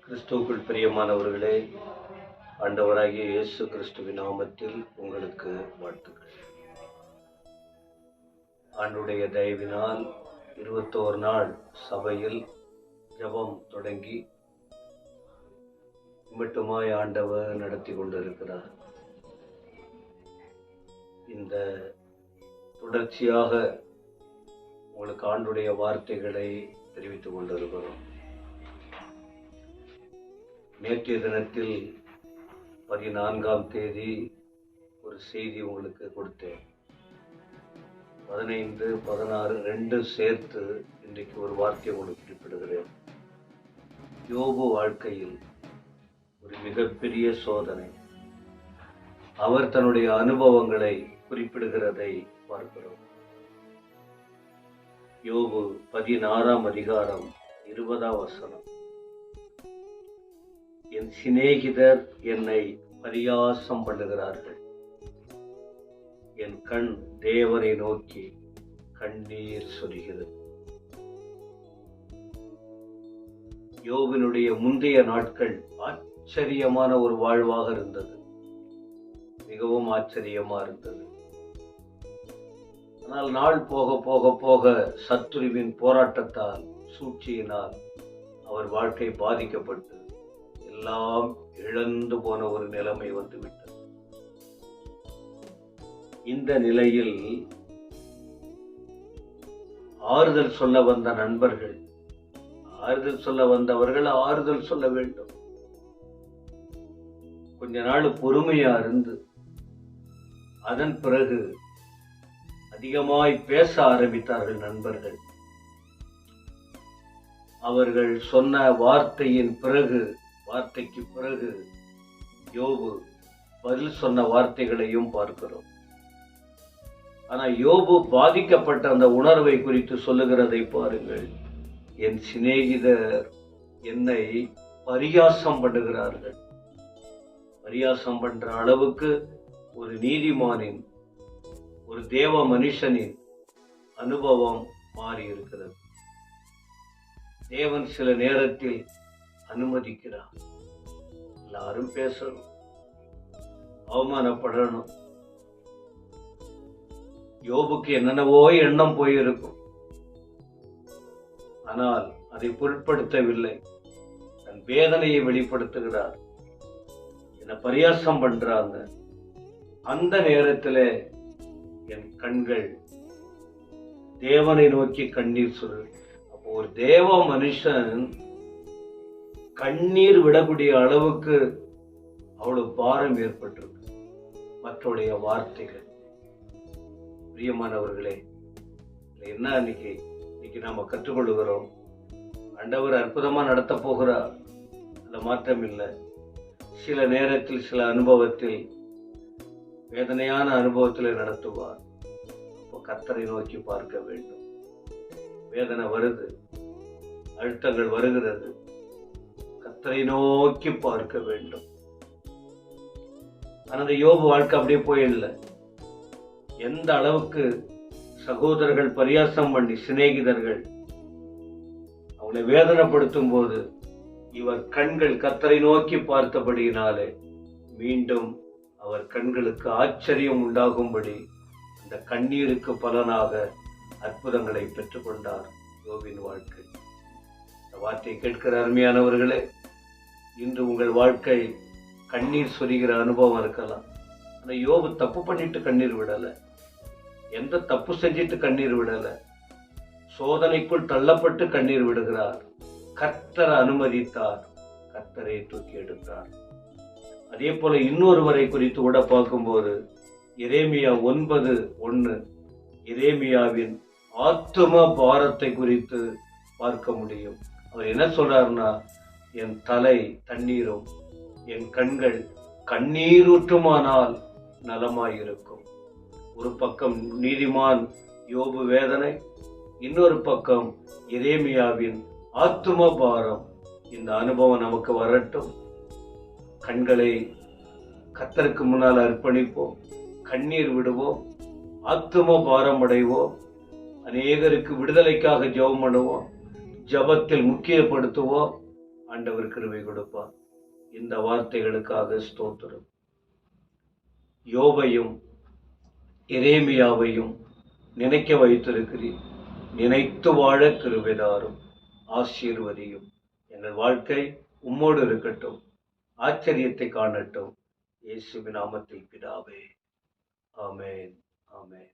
கிறிஸ்துவுக்குள் பிரியமானவர்களே, ஆண்டவராகிய இயேசு கிறிஸ்துவின் நாமத்தில் உங்களுக்கு வாழ்த்துக்கள். ஆண்டுடைய தயவினால் 21 நாள் சபையில் ஜெபம் தொடங்கி மட்டுமாய் ஆண்டவர் நடத்தி கொண்டிருக்கிறார். இந்த தொடர்ச்சியாக உங்களுக்கு ஆண்டுடைய வார்த்தைகளை தெரிவித்துக் கொண்டிருக்கிறோம். நேற்றைய தினத்தில் 14ஆம் தேதி ஒரு செய்தி உங்களுக்கு கொடுத்தேன். 15, 16 2 சேர்த்து இன்றைக்கு ஒரு வார்த்தை உங்களுக்கு குறிப்பிடுகிறேன். யோபு வாழ்க்கையில் ஒரு மிகப்பெரிய சோதனை. அவர் தன்னுடைய அனுபவங்களை குறிப்பிடுகிறதை பார்க்கிறோம். யோபு 16ஆம் அதிகாரம் 20ஆம் வசனம். என் சிநேகிதர் என்னை பரியாசம் பண்ணுகிறார்கள். என் கண் தேவனை நோக்கி கண்ணீர் சொரிகிறது. யோபினுடைய முந்தைய நாட்கள் ஆச்சரியமான ஒரு வாழ்வாக இருந்தது. மிகவும் ஆச்சரியமா இருந்தது. ஆனால் நாள் போக போக போக சத்துருவின் போராட்டத்தால், சூழ்ச்சியினால் அவர் வாழ்க்கை பாதிக்கப்பட்டு எல்லாம் இழந்து போன ஒரு நிலைமை வந்துவிட்டது. இந்த நிலையில் ஆறுதல் சொல்ல வந்த நண்பர்கள், ஆறுதல் சொல்ல வந்தவர்கள் ஆறுதல் சொல்ல வேண்டும். கொஞ்ச நாள் பொறுமையா இருந்து அதன் பிறகு அதிகமாய் பேச ஆரம்பித்தார்கள் நண்பர்கள். அவர்கள் சொன்ன வார்த்தைக்கு பிறகு யோபு பதில் சொன்ன வார்த்தைகளையும் பார்க்கிறோம். ஆனா யோபு பாதிக்கப்பட்ட அந்த உணர்வை குறித்து சொல்லுகிறதை பாருங்கள். என் சிநேகிதர் என்னை பரியாசம் பண்ணுகிறார்கள். பரியாசம் பண்ற அளவுக்கு ஒரு நீதிமானின், ஒரு தேவ மனுஷனின் அனுபவம் மாறி இருக்கிறது. தேவன் சில நேரத்தில் அனுமதிக்கிறார். எல்லாரும் பேசணும், அவமானப்படணும். யோபுக்கு என்னென்னவோ எண்ணம் போயிருக்கும். ஆனால் அதை பொருட்படுத்தவில்லை. தன் வேதனையை வெளிப்படுத்துகிறார். என்ன பரியாசம் பண்றாங்க. அந்த நேரத்தில் என் கண்கள் தேவனை நோக்கி கண்ணீர் சொல்லு. அப்போ ஒரு தேவ மனுஷன் கண்ணீர் விடக்கூடிய அளவுக்கு அவ்வளவு பாரம் ஏற்பட்டிருக்கு மற்றவருடைய வார்த்தைகள். பிரியமானவர்களே, என்ன இன்னைக்கு நாம கற்றுக்கொள்கிறோம். ஆண்டவர் அற்புதமா நடத்த போகிறார், அந்த மாற்றம் இல்லை. சில நேரத்தில், சில அனுபவத்தில், வேதனையான அனுபவத்தில் நடத்துவார். அப்போ கர்த்தரை நோக்கி பார்க்க வேண்டும். வேதனை வருது, அழுத்தங்கள் வருகிறது, கர்த்தரை நோக்கி பார்க்க வேண்டும். ஆனா யோபு வாழ்க்கை அப்படியே போயிடல. எந்த அளவுக்கு சகோதரர்கள் பரியாசம் பண்ணி, சிநேகிதர்கள் அவங்களை வேதனைப்படுத்தும் போது இவர் கண்கள் கர்த்தரை நோக்கி பார்த்தபடியினாலே மீண்டும் அவர் கண்களுக்கு ஆச்சரியம் உண்டாகும்படி அந்த கண்ணீருக்கு பலனாக அற்புதங்களை பெற்றுக்கொண்டார் யோபின் வாழ்க்கை. இந்த வார்த்தையை கேட்கிற அருமையானவர்களே, இன்று உங்கள் வாழ்க்கை கண்ணீர் சொரிகிற அனுபவம் இருக்கலாம். ஆனா யோபு தப்பு பண்ணிட்டு கண்ணீர் விடல. எந்த தப்பு செஞ்சிட்டு கண்ணீர் விடல. சோதனைக்குள் தள்ளப்பட்டு கண்ணீர் விடுகிறார். கர்த்தர் அனுமதித்தார், கர்த்தரை தூக்கி எடுத்தார். அதே போல இன்னொருவரை குறித்து கூட பார்க்கும்போது எரேமியா 9:1 எரேமியாவின் ஆத்தும பாரத்தை குறித்து பார்க்க முடியும். அவர் என்ன சொல்றாருன்னா, என் தலை தண்ணீரும் என் கண்கள் கண்ணீரூற்றுமானால் நலமாயிருக்கும். ஒரு பக்கம் நீதிமான் யோபு வேதனை, இன்னொரு பக்கம் எரேமியாவின் ஆத்தும பாரம். இந்த அனுபவம் நமக்கு வரட்டும். கண்களை கர்த்தருக்கு முன்னால் அர்ப்பணிப்போம், கண்ணீர் விடுவோம், ஆத்தும பாரம் அடைவோம். அநேகருக்கு விடுதலைக்காக ஜெபம் பண்ணுவோம், ஜெபத்தில் முக்கியப்படுத்துவோம். ஆண்டவர் கிருபை கொடுப்பார். இந்த வார்த்தைகளுக்காக ஸ்தோத்திரம். யோபையும் எரேமியாவையும் நினைக்க வைத்திருக்கிறீர். நினைத்து வாழ கிருபைதாரும், ஆசீர்வதியும். எங்கள் வாழ்க்கை உம்மோடு இருக்கட்டும், ஆச்சரியத்தை காணட்டும். இயேசுவின் நாமத்தில் பிதாவே, ஆமென், ஆமென்.